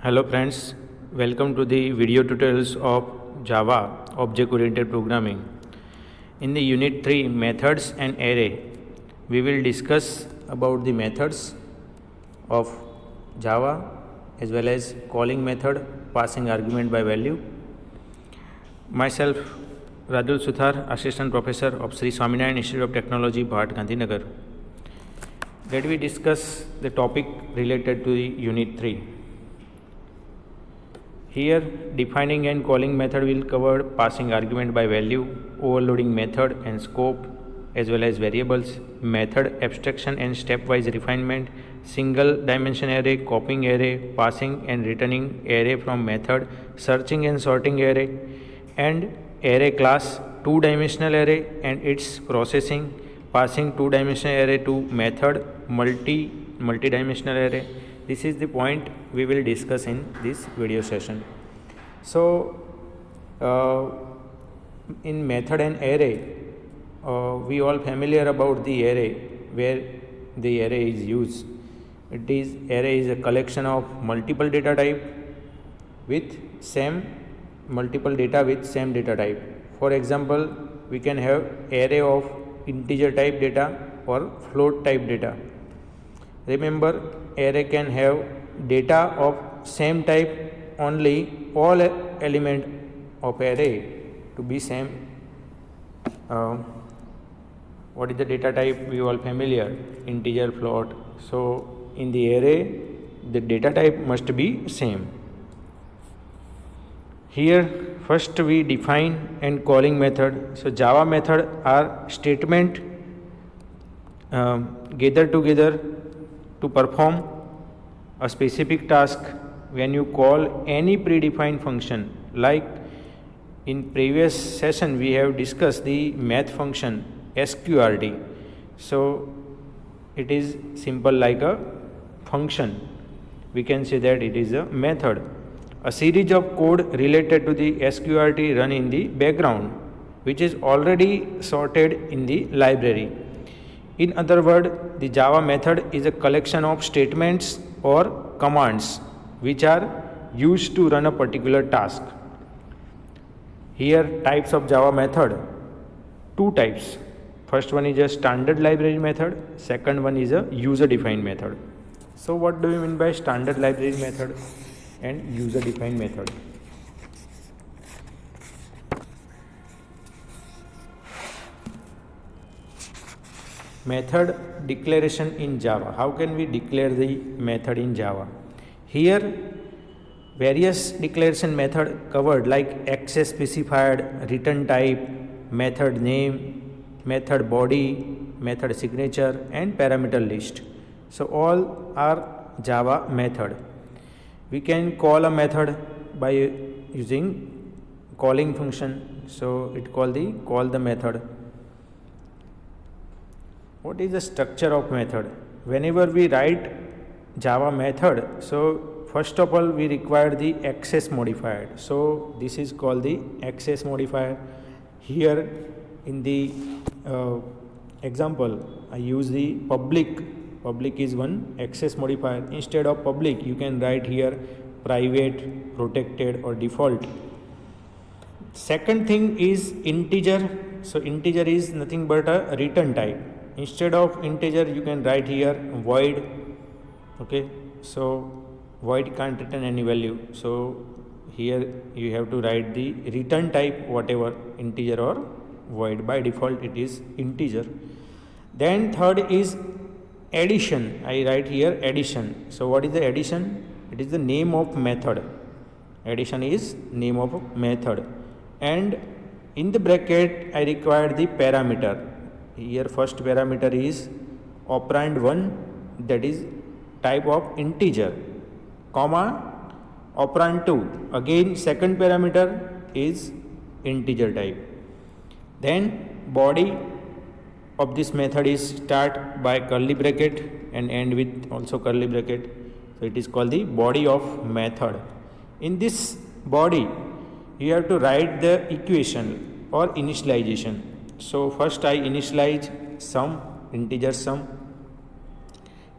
Hello friends, welcome to the video tutorials of Java Object Oriented Programming. In the Unit 3 Methods and Array, we will discuss about the methods of Java as well as calling method, passing argument by value. Myself, Radul Suthar, Assistant Professor of Sri Swaminarayan Institute of Technology, Bhat, Gandhinagar. Let we discuss the topic related to the Unit 3. Here, defining and calling method will cover passing argument by value, overloading method and scope, as well as variables, method abstraction and stepwise refinement, single dimension array, copying array, passing and returning array from method, searching and sorting array, and array class, two-dimensional array and its processing, passing two-dimensional array to method, multi-dimensional array. This is the point we will discuss in this video session. So, in method and array, we all familiar about the array, where the array is used. Array is a collection of multiple data type with multiple data with same data type. For example, we can have array of integer type data or float type data. Remember, array can have data of same type only, all element of array to be same. What is the data type? We all familiar, integer, float. So in the array, the data type must be same. Here first we define and calling method. So Java method are statement gathered together to perform a specific task when you call any predefined function. Like in previous session we have discussed the math function sqrt. So it is simple like a function. We can say that it is a method. A series of code related to the sqrt run in the background, which is already sorted in the library. In other words, the Java method is a collection of statements or commands which are used to run a particular task. Here types of Java method, two types. First one is a standard library method, second one is a user defined method. So what do you mean by standard library method and user defined method? Method declaration in Java. How can we declare the method in Java? Here various declaration method covered like access specified, return type, method name, method body, method signature and parameter list. So all are Java method. We can call a method by using calling function. So it call the method. What is the structure of method? Whenever we write Java method, so first of all we require the access modifier. So this is called the access modifier. Here in the example I use the public is one access modifier. Instead of public you can write here private, protected or default. Second thing is integer. So integer is nothing but a return type. Instead of integer you can write here void. Okay, so void can't return any value, so here you have to write the return type whatever, integer or void. By default it is integer. Then third is addition. I write here addition. So what is the addition? It is the name of method. Addition is name of method. And in the bracket I require the parameter. Here first parameter is operand 1, that is type of integer, comma operand 2, again second parameter is integer type. Then body of this method is start by curly bracket and end with also curly bracket. So it is called the body of method. In this body you have to write the equation or initialization. So first I initialize sum, integer sum.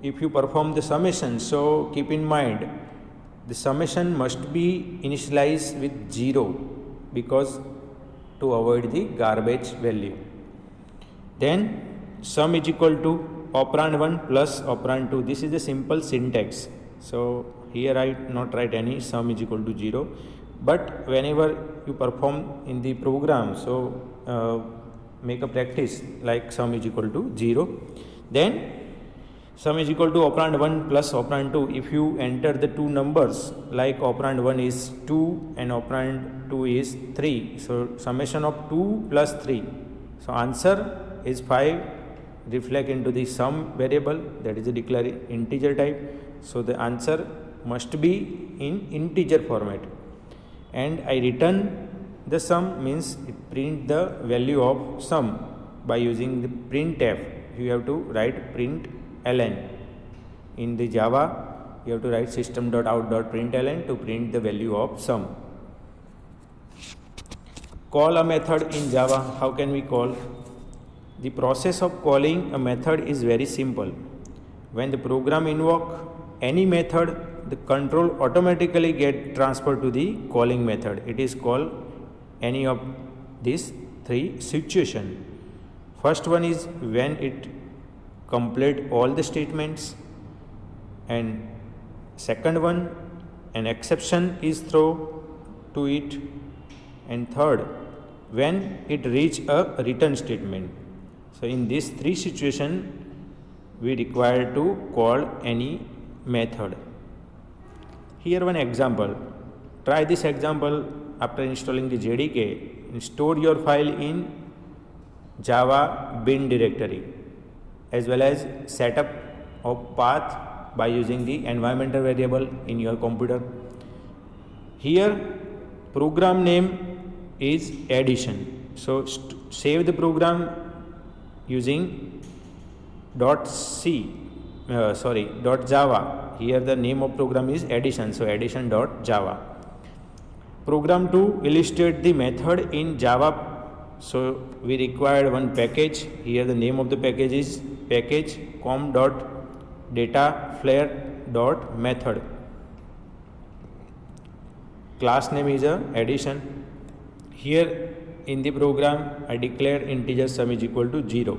If you perform the summation, so keep in mind the summation must be initialized with 0 because to avoid the garbage value. Then sum is equal to operand 1 plus operand 2. This is the simple syntax. So here I not write any sum is equal to 0, but whenever you perform in the program, so make a practice like sum is equal to 0. Then sum is equal to operand 1 plus operand 2. If you enter the two numbers, like operand 1 is 2 and operand 2 is 3, so summation of 2 plus 3, so answer is 5, reflect into the sum variable, that is a declare integer type. So the answer must be in integer format, and I return the sum means it print the value of sum by using the printf. You have to write println. In the Java, you have to write system.out.println to print the value of sum. Call a method in Java. How can we call? The process of calling a method is very simple. When the program invoke any method, the control automatically get transferred to the calling method. It is called any of these three situations. First one is when it complete all the statements, and second one, an exception is thrown to it, and third, when it reach a return statement. So in these three situations, we require to call any method. Here one example. Try this example after installing the JDK. Store your file in Java bin directory, as well as setup of path by using the environmental variable in your computer. Here program name is addition. So save the program using .java. Here the name of program is addition, so addition.java. Program to illustrate the method in Java. So we required one package. Here the name of the package is package com.dataflare.method. Class name is addition. Here in the program I declare integer sum is equal to 0.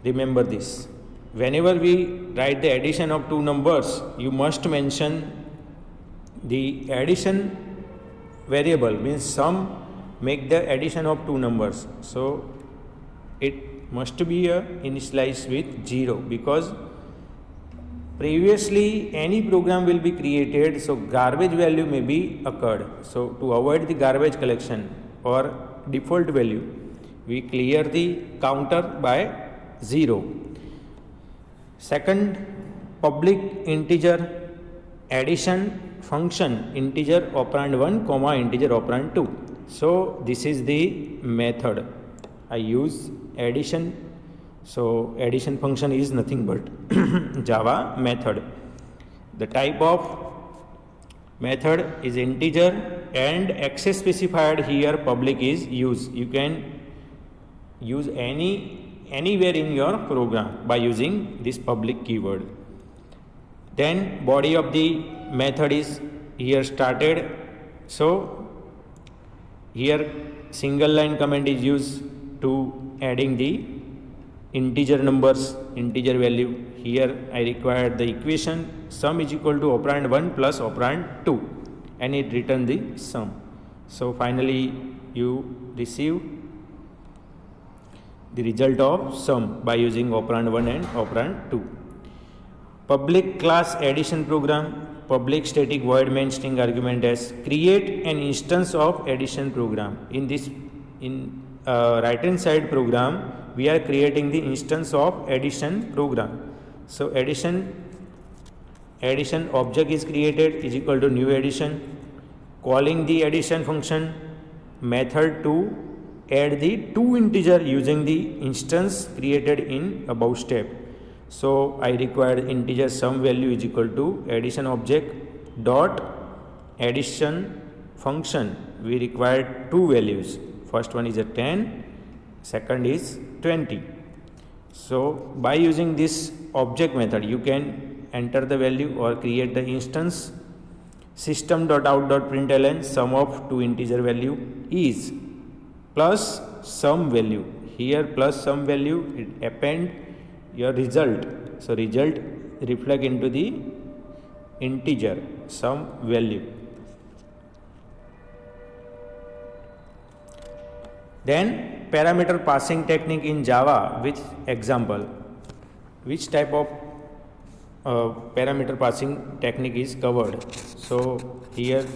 Remember this. Whenever we write the addition of two numbers, you must mention the addition variable, means sum make the addition of two numbers. So it must be initialized with 0, because previously any program will be created, so garbage value may be occurred. So to avoid the garbage collection or default value, we clear the counter by 0. Second, public integer addition function integer operand 1 comma integer operand 2. So this is the method. I use addition. So addition function is nothing but Java method. The type of method is integer, and access specified here public is use. You can use anywhere in your program by using this public keyword. Then body of the method is here started. So here single line comment is used to adding the integer numbers, integer value. Here I require the equation sum is equal to operand 1 plus operand 2, and it return the sum. So finally you receive the result of sum by using operand 1 and operand 2. Public class addition program. Public static void main string argument as create an instance of addition program. In right hand side program, we are creating the instance of addition program. So addition object is created is equal to new addition, calling the addition function method to add the two integer using the instance created in above step. So I require integer sum value is equal to addition object dot addition function. We require two values. First one is a 10, second is 20. So by using this object method, you can enter the value or create the instance system.out.println sum of two integer value is plus some value. Here plus some value, it append your result. So result reflect into the integer some value. Then parameter passing technique in Java with example. Which type of parameter passing technique is covered? So here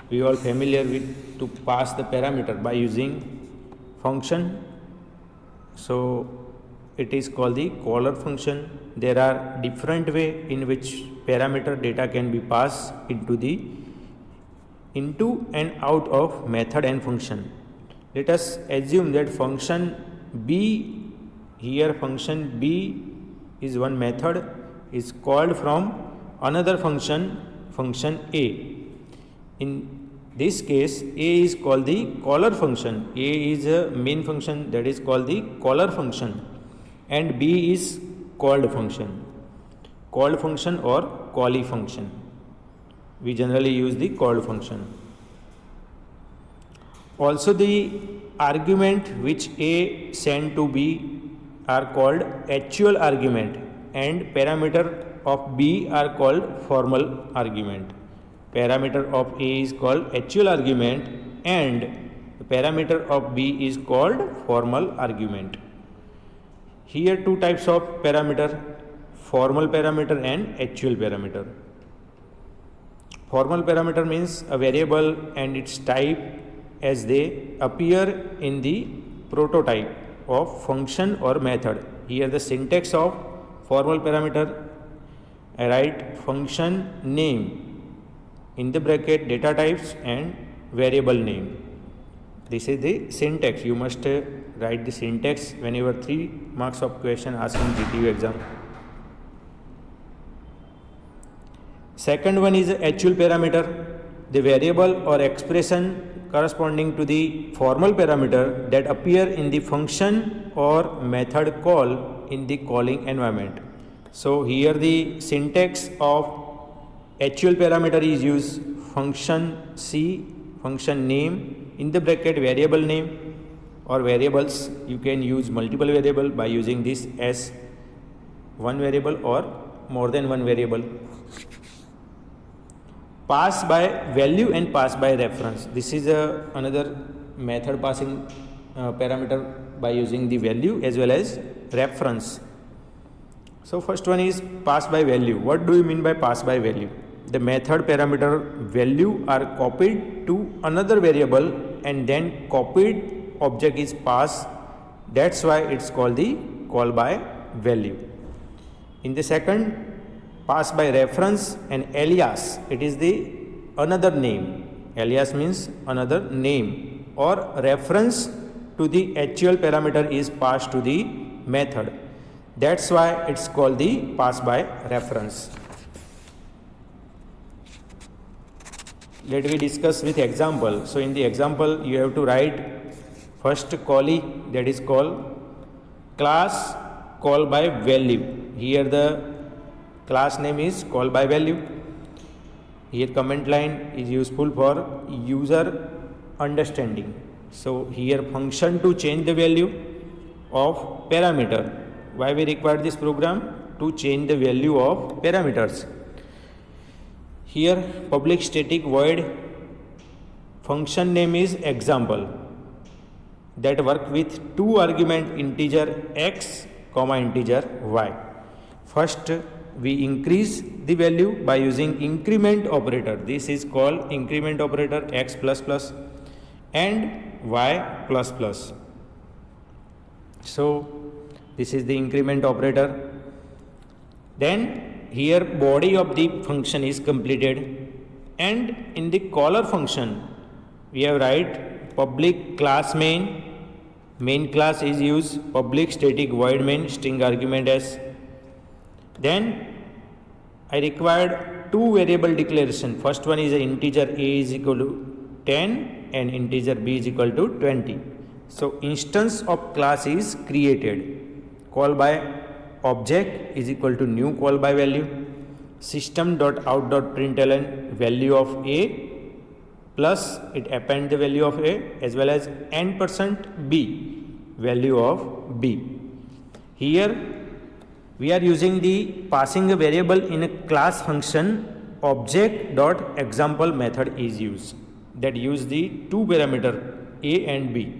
we are familiar with to pass the parameter by using function. So it is called the caller function. There are different way in which parameter data can be passed into and out of method and function. Let us assume that function B, here function B is one method, is called from another function A. In this case, A is called the caller function. A is a main function, that is called the caller function, and B is called function or callee function. We generally use the called function. Also the argument which A send to B are called actual argument, and parameter of B are called formal argument. Parameter of A is called actual argument and the parameter of B is called formal argument. Here two types of parameter, formal parameter and actual parameter. Formal parameter means a variable and its type as they appear in the prototype of function or method. Here the syntax of formal parameter, I write function name in the bracket data types and variable name. This is the syntax. You must write the syntax whenever 3 marks of question asked in GTU exam. Second one is actual parameter, the variable or expression corresponding to the formal parameter that appear in the function or method call in the calling environment. So here the syntax of actual parameter is used function C, function name in the bracket variable name or variables. You can use multiple variable by using this as one variable or more than one variable. Pass by value and pass by reference. This is another method passing parameter by using the value as well as reference. So first one is pass by value. What do you mean by pass by value? The method parameter value are copied to another variable and then copied object is passed. That's why it's called the call by value. In the second, pass by reference and alias, it is the another name. Alias means another name or reference to the actual parameter is passed to the method. That's why it's called the pass by reference. Let me discuss with example. So in the example you have to write first callee, that is called class call by value. Here the class name is call by value. Here comment line is useful for user understanding. So here function to change the value of parameter. Why we require this program? To change the value of parameters. Here public static void function name is example that work with two argument integer x comma integer y. First we increase the value by using increment operator. This is called increment operator, x plus plus and y plus plus. So this is the increment operator. Then here body of the function is completed, and in the caller function we have write public class main class is used, public static void main string argument s. Then I required two variable declaration. First one is an integer a is equal to 10 and integer b is equal to 20. So instance of class is created. Call by object is equal to new call by value. system.out.println value of a plus it append the value of a as well as n% b value of b. Here we are using the passing a variable in a class function object.example method is used that use the two parameter a and b.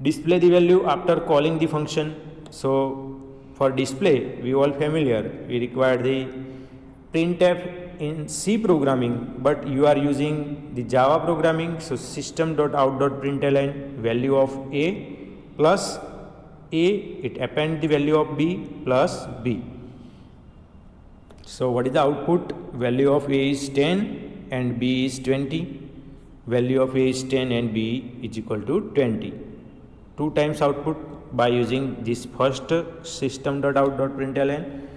Display the value after calling the function. So for display we all familiar, we require the printf in C programming, but you are using the Java programming. So system.out.println value of a plus a, it append the value of b plus b. So what is the output? Value of a is 10 and b is 20. Value of a is 10 and b is equal to 20. 2 times output by using this first system.out.println.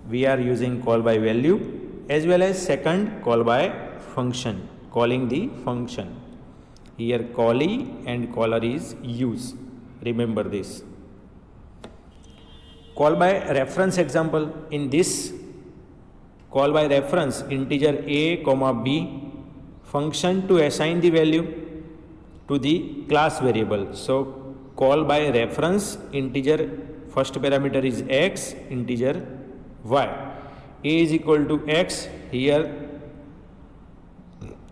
We are using call by value as well as second call by function, calling the function. Here callee and caller is use. Remember this. Call by reference example. In this call by reference, integer a comma b function to assign the value to the class variable. So call by reference, integer first parameter is x, integer y. A is equal to x. Here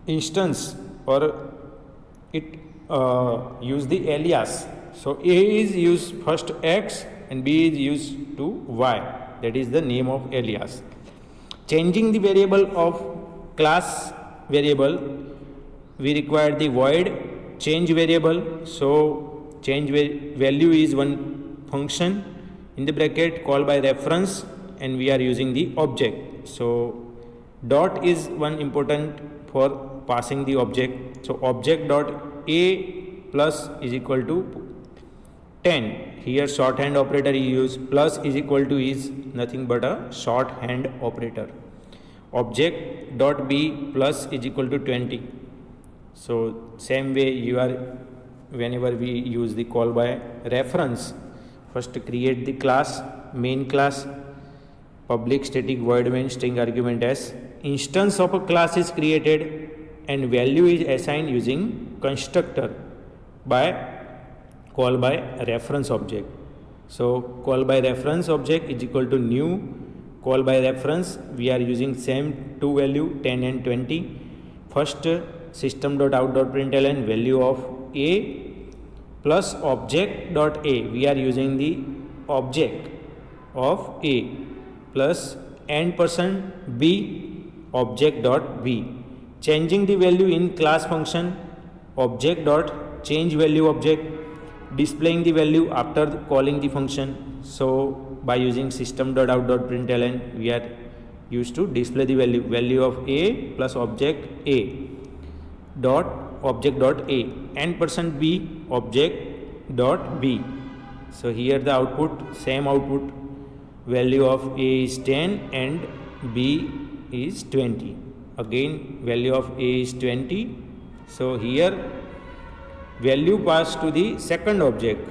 instance or it use the alias. So a is used first x and b is used to y, that is the name of alias. Changing the variable of class variable, we require the void change variable. So change value is one function in the bracket call by reference and we are using the object. So dot is one important for passing the object. So object dot a plus is equal to 10. Here shorthand operator is used. Plus is equal to is nothing but a shorthand operator. Object dot b plus is equal to 20. So same way you are, whenever we use the call by reference, first create the class, main class, public static void main string argument as instance of a class is created and value is assigned using constructor by call by reference object. So call by reference object is equal to new call by reference. We are using same two value 10 and 20. First system.out.println value of a plus object dot a. We are using the object of a plus n% b object dot b. Changing the value in class function object dot change value object. Displaying the value after calling the function. So by using system.out.println we are used to display the value of a plus object a dot object dot a n% b object dot b. So here the output, same output, value of a is 10 and b is 20. Again value of a is 20. So here value passed to the second object.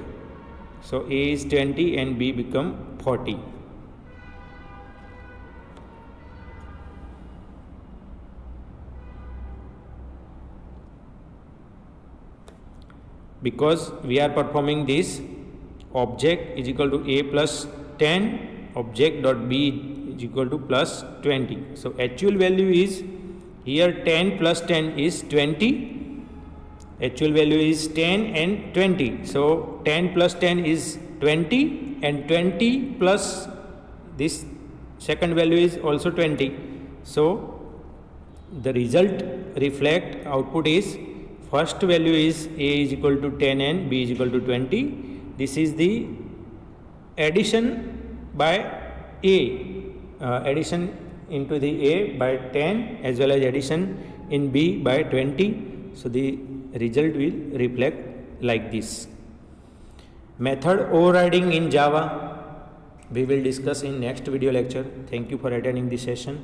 So a is 20 and b become 40. Because we are performing this, object is equal to a plus 10, object dot b is equal to plus 20. So actual value is here 10 plus 10 is 20. Actual value is 10 and 20. So 10 plus 10 is 20 and 20 plus this second value is also 20. So the result reflect output is first value is a is equal to 10 and b is equal to 20. This is the addition by a, addition into the a by 10 as well as addition in b by 20. So the result will reflect like this. Method overriding in Java we will discuss in next video lecture. Thank you for attending this session.